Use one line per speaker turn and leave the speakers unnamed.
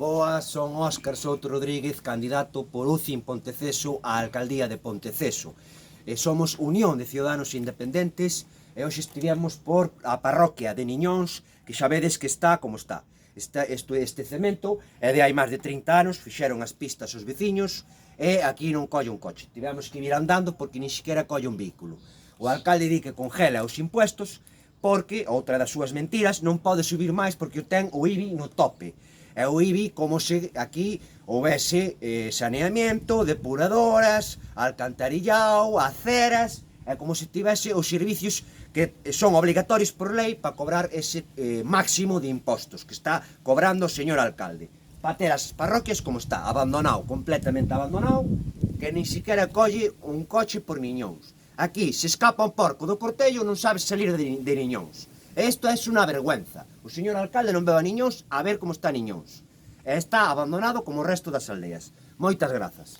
Boas, son Óscar Souto Rodríguez, candidato por UCI en Ponteceso á alcaldía de Ponteceso. Somos Unión de Ciudadanos Independentes e hoxe estivemos por a parroquia de Niñóns, que xa vedes que está como está. Este cemento é de hai máis de 30 anos, fixeron as pistas aos veciños e aquí non colle un coche. Tivemos que ir andando porque nin siquiera colle un vehículo. O alcalde di que congela os impuestos porque, outra das súas mentiras, non pode subir máis porque ten o IBI no tope. E o IBI como se aquí houvese saneamiento, depuradoras, alcantarillado, aceras, é como se tivese os servicios que son obligatorios por lei para cobrar ese máximo de impostos que está cobrando o señor alcalde. Para ter as parroquias como está, abandonado, completamente abandonado, que nin siquiera colle un coche por Niñóns. Aquí, se escapa un porco do cortello, non sabe salir de Niñóns. Isto é unha vergüenza. O señor alcalde non veo a Niñóns a ver como está Niñóns. Está abandonado como o resto das aldeas. Moitas grazas.